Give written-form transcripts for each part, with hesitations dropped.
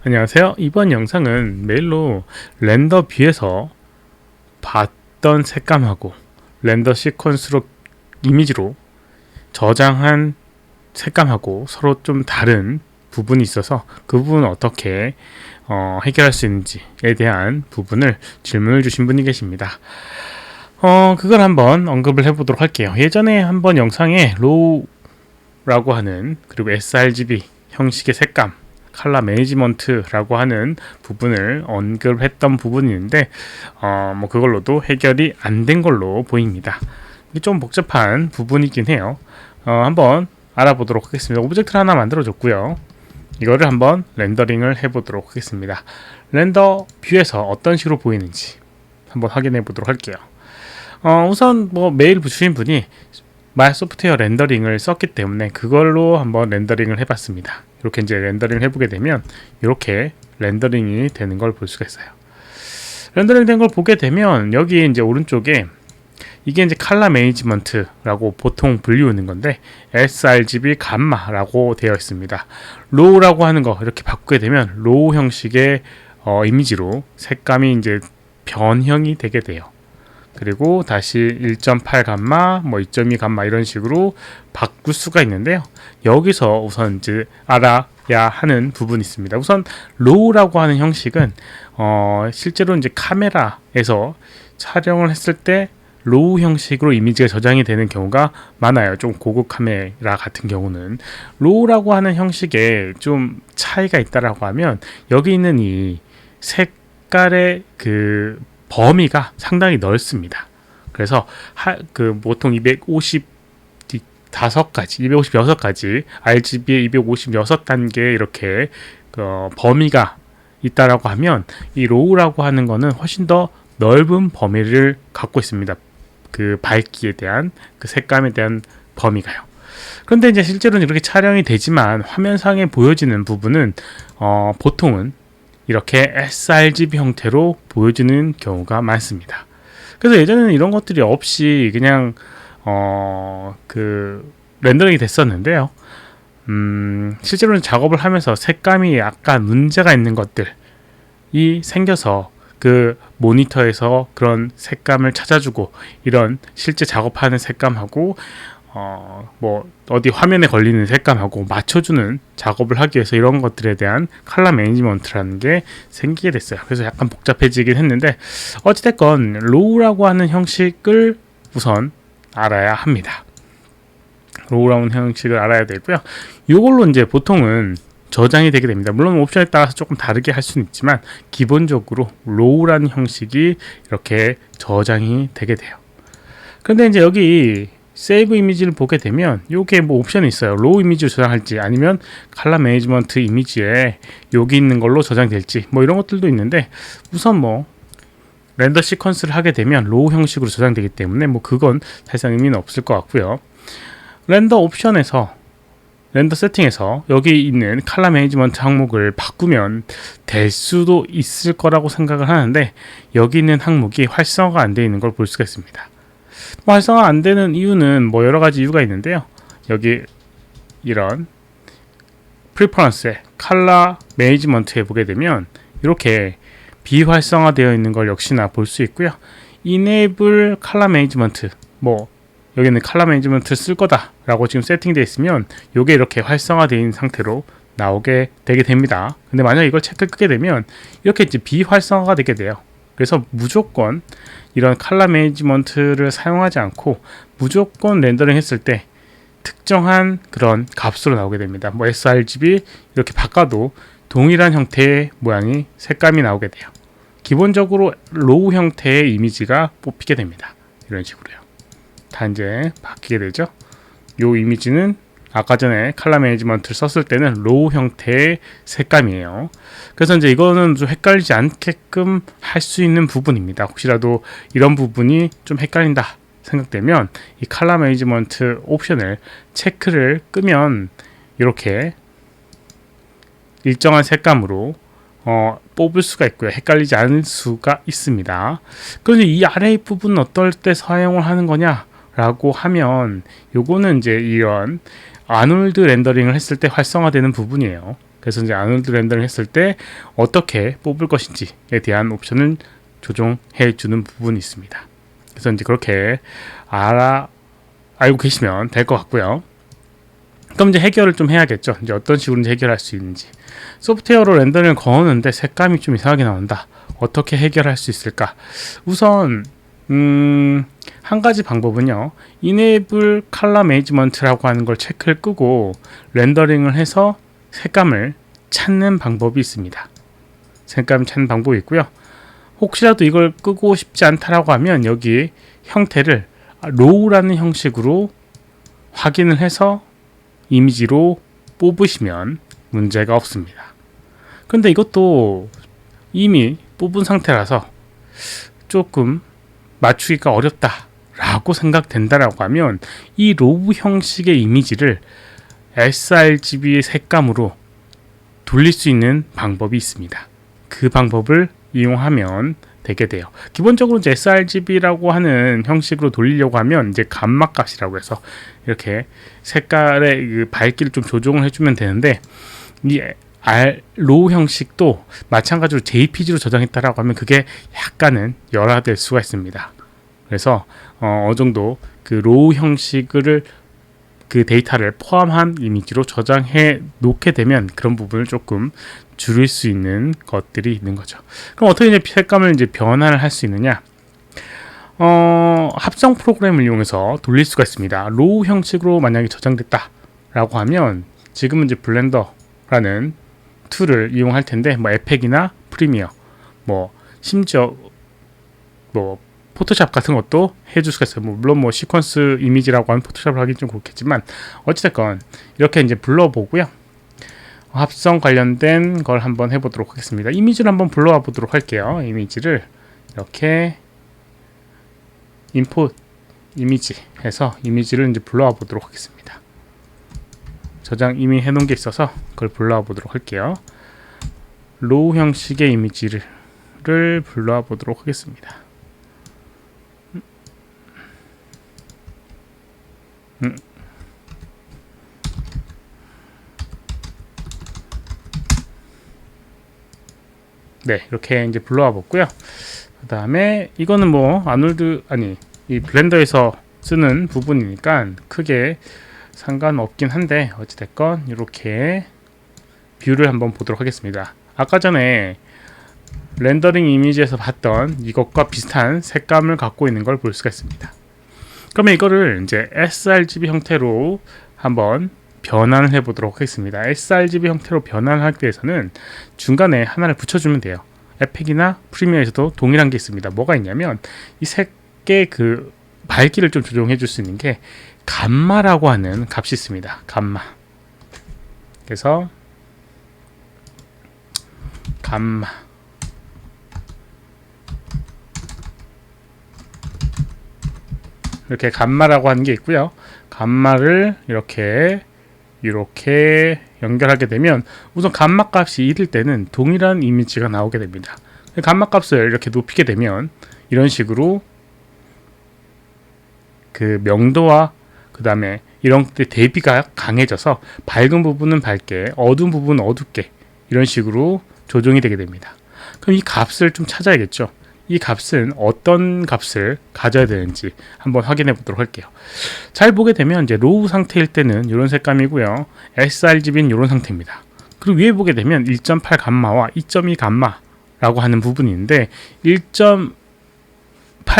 안녕하세요. 이번 영상은 메일로 렌더 뷰에서 봤던 색감하고 렌더 시퀀스로 이미지로 저장한 색감하고 서로 좀 다른 부분이 있어서 그 부분을 어떻게 해결할 수 있는지에 대한 부분을 질문을 주신 분이 계십니다. 그걸 한번 언급을 해보도록 할게요. 예전에 한번 영상에 로우라고 하는 그리고 sRGB 형식의 색감 컬러 매니지먼트라고 하는 부분을 언급했던 부분이 있는데 그걸로도 해결이 안 된 걸로 보입니다. 이게 좀 복잡한 부분이긴 해요. 한번 알아보도록 하겠습니다. 오브젝트를 하나 만들어 줬고요. 이거를 한번 렌더링을 해보도록 하겠습니다. 렌더 뷰에서 어떤 식으로 보이는지 한번 확인해 보도록 할게요. 우선 메일 주신 분이 마이소프트웨어 렌더링을 썼기 때문에 그걸로 한번 렌더링을 해봤습니다. 이렇게 이제 렌더링을 해보게 되면 이렇게 렌더링이 되는 걸 볼 수가 있어요. 렌더링 된 걸 보게 되면 여기 이제 오른쪽에 이게 이제 컬러 매니지먼트라고 보통 불리우는 건데 sRGB 감마라고 되어 있습니다. 로우라고 하는 거 이렇게 바꾸게 되면 로우 형식의 이미지로 색감이 이제 변형이 되게 돼요. 그리고 다시 1.8 감마, 2.2 감마 이런 식으로 바꿀 수가 있는데요. 여기서 우선 이제 알아야 하는 부분이 있습니다. 우선 로우라고 하는 형식은 실제로 이제 카메라에서 촬영을 했을 때 로우 형식으로 이미지가 저장이 되는 경우가 많아요. 좀 고급 카메라 같은 경우는 로우라고 하는 형식에 좀 차이가 있다라고 하면 여기 있는 이 색깔의 그 범위가 상당히 넓습니다. 그래서 보통 256가지 RGB의 256단계 이렇게 범위가 있다라고 하면 이 로우라고 하는 거는 훨씬 더 넓은 범위를 갖고 있습니다. 그 밝기에 대한 그 색감에 대한 범위가요. 그런데 이제 실제로는 이렇게 촬영이 되지만 화면상에 보여지는 부분은 보통은 이렇게 sRGB 형태로 보여지는 경우가 많습니다. 그래서 예전에는 이런 것들이 없이 그냥 렌더링이 됐었는데요. 실제로는 작업을 하면서 색감이 약간 문제가 있는 것들이 생겨서 그 모니터에서 그런 색감을 찾아주고 이런 실제 작업하는 색감하고 어디 화면에 걸리는 색감하고 맞춰주는 작업을 하기 위해서 이런 것들에 대한 컬러 매니지먼트라는 게 생기게 됐어요. 그래서 약간 복잡해지긴 했는데 어찌됐건 로우라고 하는 형식을 우선 알아야 합니다. 로우라는 형식을 알아야 되고요. 이걸로 이제 보통은 저장이 되게 됩니다. 물론 옵션에 따라서 조금 다르게 할 수는 있지만 기본적으로 로우라는 형식이 이렇게 저장이 되게 돼요. 그런데 이제 여기 세이브 이미지를 보게 되면 요게 옵션이 있어요. 로우 이미지로 저장할지 아니면 컬러 매니지먼트 이미지에 여기 있는 걸로 저장될지 이런 것들도 있는데 우선 렌더 시퀀스를 하게 되면 로우 형식으로 저장되기 때문에 그건 사실상 의미는 없을 것 같고요. 렌더 옵션에서 렌더 세팅에서 여기 있는 컬러 매니지먼트 항목을 바꾸면 될 수도 있을 거라고 생각을 하는데 여기 있는 항목이 활성화가 안 되어 있는 걸 볼 수가 있습니다. 활성화 안 되는 이유는 여러 가지 이유가 있는데요. 여기 이런 프리퍼런스에 컬러 매니지먼트에 보게 되면 이렇게 비활성화되어 있는 걸 역시나 볼 수 있고요. Enable 컬러 매니지먼트 여기는 컬러 매니지먼트를 쓸 거다라고 지금 세팅되어 있으면 이게 이렇게 활성화되어 있는 상태로 나오게 되게 됩니다. 근데 만약 이걸 체크를 끄게 되면 이렇게 이제 비활성화가 되게 돼요. 그래서 무조건 이런 컬러 매니지먼트를 사용하지 않고 무조건 렌더링 했을 때 특정한 그런 값으로 나오게 됩니다. sRGB 이렇게 바꿔도 동일한 형태의 모양이 색감이 나오게 돼요. 기본적으로 로우 형태의 이미지가 뽑히게 됩니다. 이런 식으로요. 다 이제 바뀌게 되죠. 이 이미지는 아까 전에 컬러 매니지먼트를 썼을 때는 로우 형태의 색감이에요. 그래서 이제 이거는 좀 헷갈리지 않게끔 할 수 있는 부분입니다. 혹시라도 이런 부분이 좀 헷갈린다 생각되면 이 컬러 매니지먼트 옵션을 체크를 끄면 이렇게 일정한 색감으로 뽑을 수가 있고요. 헷갈리지 않을 수가 있습니다. 그런데 이 아래 부분은 어떨 때 사용을 하는 거냐 라고 하면 요거는 이제 이런 아놀드 렌더링을 했을 때 활성화되는 부분이에요. 그래서 이제 아놀드 렌더링 했을 때 어떻게 뽑을 것인지에 대한 옵션을 조정해 주는 부분이 있습니다. 그래서 이제 그렇게 알고 계시면 될 것 같고요. 그럼 이제 해결을 좀 해야겠죠. 이제 어떤 식으로 이제 해결할 수 있는지. 소프트웨어로 렌더링을 거는데 색감이 좀 이상하게 나온다. 어떻게 해결할 수 있을까? 우선 한 가지 방법은요. Enable Color Management라고 하는 걸 체크를 끄고 렌더링을 해서 색감을 찾는 방법이 있습니다. 색감 찾는 방법이 있고요. 혹시라도 이걸 끄고 싶지 않다라고 하면 여기 형태를 Row라는 형식으로 확인을 해서 이미지로 뽑으시면 문제가 없습니다. 근데 이것도 이미 뽑은 상태라서 조금 맞추기가 어렵다라고 생각된다라고 하면 이 로우 형식의 이미지를 sRGB 색감으로 돌릴 수 있는 방법이 있습니다. 그 방법을 이용하면 되게 돼요. 기본적으로 이제 sRGB라고 하는 형식으로 돌리려고 하면 이제 감마 값이라고 해서 이렇게 색깔의 그 밝기를 좀 조정을 해주면 되는데 이 로우 형식도 마찬가지로 JPG로 저장했다라고 하면 그게 약간은 열화될 수가 있습니다. 그래서 어느 정도 그 로우 형식을 그 데이터를 포함한 이미지로 저장해 놓게 되면 그런 부분을 조금 줄일 수 있는 것들이 있는 거죠. 그럼 어떻게 이제 색감을 이제 변환을 할 수 있느냐? 합성 프로그램을 이용해서 돌릴 수가 있습니다. 로우 형식으로 만약에 저장됐다라고 하면 지금은 이제 블렌더라는 툴을 이용할 텐데 뭐 에펙이나 프리미어 뭐 심지어 뭐 포토샵 같은 것도 해줄 수가 있어요. 물론 뭐 시퀀스 이미지라고 하면 포토샵을 하긴 좀 그렇겠지만 어찌됐건 이렇게 이제 불러보고요. 합성 관련된 걸 한번 해보도록 하겠습니다. 이미지를 한번 불러와 보도록 할게요. 이미지를 이렇게 임포트 이미지 해서 이미지를 이제 불러와 보도록 하겠습니다. 저장 이미 해놓은 게 있어서 그걸 불러와 보도록 할게요. 로우 형식의 이미지를 불러와 보도록 하겠습니다. 네, 이렇게 이제 불러와 봤고요. 그 다음에 이거는 뭐 이 블렌더에서 쓰는 부분이니까 크게 상관없긴 한데 어찌됐건 이렇게 뷰를 한번 보도록 하겠습니다. 아까 전에 렌더링 이미지에서 봤던 이것과 비슷한 색감을 갖고 있는 걸 볼 수가 있습니다. 그러면 이거를 이제 sRGB 형태로 한번 변환을 해 보도록 하겠습니다. sRGB 형태로 변환을 하기 위해서는 중간에 하나를 붙여주면 돼요. 에펙이나 프리미어에서도 동일한 게 있습니다. 뭐가 있냐면 이 색의 그 밝기를 좀 조정해 줄 수 있는 게 감마라고 하는 값이 있습니다. 감마. 그래서 감마 이렇게 감마라고 하는 게 있고요. 감마를 이렇게 연결하게 되면 우선 감마 값이 1일 때는 동일한 이미지가 나오게 됩니다. 감마 값을 이렇게 높이게 되면 이런 식으로 그 명도와 그 다음에 이런 때 대비가 강해져서 밝은 부분은 밝게 어두운 부분은 어둡게 이런 식으로 조정이 되게 됩니다. 그럼 이 값을 좀 찾아야겠죠. 이 값은 어떤 값을 가져야 되는지 한번 확인해 보도록 할게요. 잘 보게 되면 이제 로우 상태일 때는 이런 색감이고요. sRGB는 이런 상태입니다. 그리고 위에 보게 되면 1.8 감마와 2.2 감마라고 하는 부분이 있는데 1.8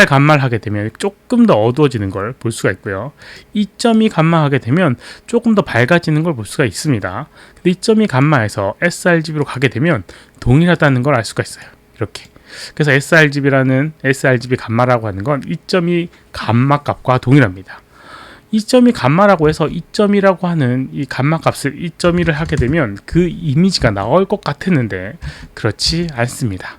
감마를 하게 되면 조금 더 어두워지는 걸 볼 수가 있고요. 2.2 감마 하게 되면 조금 더 밝아지는 걸 볼 수가 있습니다. 근데 2.2 감마에서 sRGB로 가게 되면 동일하다는 걸 알 수가 있어요. 이렇게. 그래서 sRGB 감마라고 하는 건 2.2 감마 값과 동일합니다. 2.2 감마라고 해서 2.2라고 하는 이 감마 값을 2.2를 하게 되면 그 이미지가 나올 것 같았는데 그렇지 않습니다.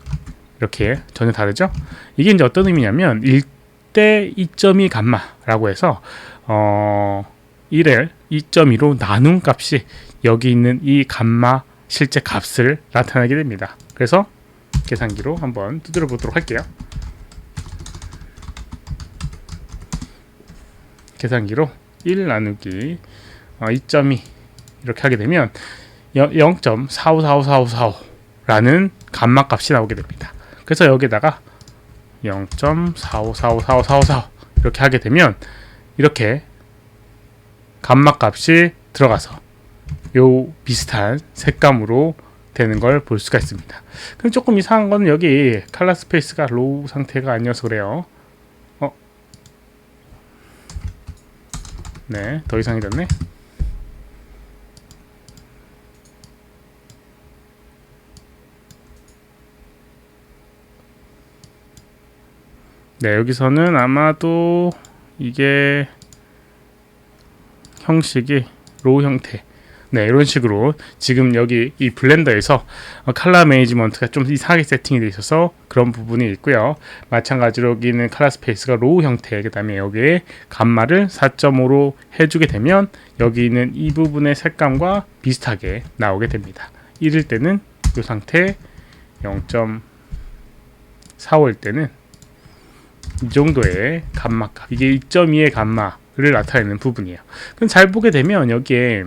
이렇게 전혀 다르죠? 이게 이제 어떤 의미냐면 1대 2.2 감마라고 해서 1을 2.2로 나눈 값이 여기 있는 이 감마 실제 값을 나타내게 됩니다. 그래서 계산기로 한번 두드려 보도록 할게요. 계산기로 1 나누기 2.2 이렇게 하게 되면 0.45454545라는 감마 값이 나오게 됩니다. 그래서 여기다가 0.45454545 이렇게 하게 되면 이렇게 감마 값이 들어가서 요 비슷한 색감으로 되는 걸 볼 수가 있습니다. 그럼 조금 이상한 거는 여기 컬러 스페이스가 로우 상태가 아니어서 그래요. 네, 더 이상해졌네. 네, 여기서는 아마도 이게 형식이 로우 형태, 네, 이런 식으로 지금 여기 이 블렌더에서 컬러 매니지먼트가 좀 이상하게 세팅이 되어 있어서 그런 부분이 있고요. 마찬가지로 여기는 컬러 스페이스가 로우 형태, 그 다음에 여기에 감마를 4.5로 해주게 되면 여기 있는 이 부분의 색감과 비슷하게 나오게 됩니다. 이럴 때는 이 상태 0.45일 때는 이 정도의 감마값, 이게 2.2의 감마를 나타내는 부분이에요. 그럼 잘 보게 되면 여기에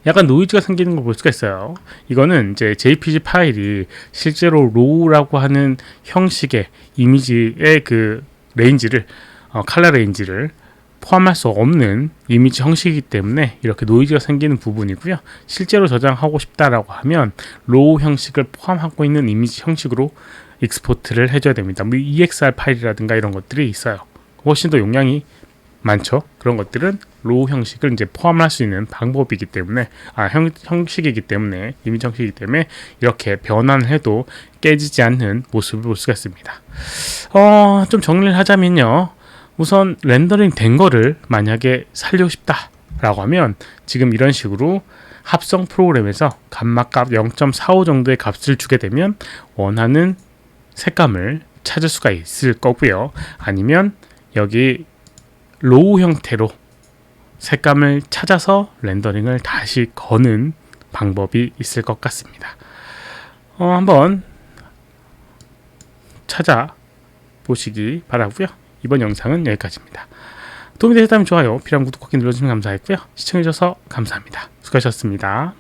약간 노이즈가 생기는 걸 볼 수가 있어요. 이거는 이제 JPG 파일이 실제로 로우라고 하는 형식의 이미지의 그 레인지를 컬러 레인지를 포함할 수 없는 이미지 형식이기 때문에 이렇게 노이즈가 생기는 부분이고요. 실제로 저장하고 싶다라고 하면 로우 형식을 포함하고 있는 이미지 형식으로 익스포트를 해줘야 됩니다. 뭐 EXR 파일이라든가 이런 것들이 있어요. 훨씬 더 용량이 많죠. 그런 것들은 로우 형식을 이제 포함할 수 있는 방법이기 때문에 형식이기 때문에 이미지 형식이기 때문에 이렇게 변환을 해도 깨지지 않는 모습을 볼 수가 있습니다. 좀 정리를 하자면요. 우선 렌더링 된 거를 만약에 살리고 싶다라고 하면 지금 이런 식으로 합성 프로그램에서 감마값 0.45 정도의 값을 주게 되면 원하는 색감을 찾을 수가 있을 거고요. 아니면 여기 로우 형태로 색감을 찾아서 렌더링을 다시 거는 방법이 있을 것 같습니다. 한번 찾아보시기 바라고요. 이번 영상은 여기까지입니다. 도움이 되셨다면 좋아요, 필요한 구독 꼭 눌러주시면 감사하겠고요. 시청해주셔서 감사합니다. 수고하셨습니다.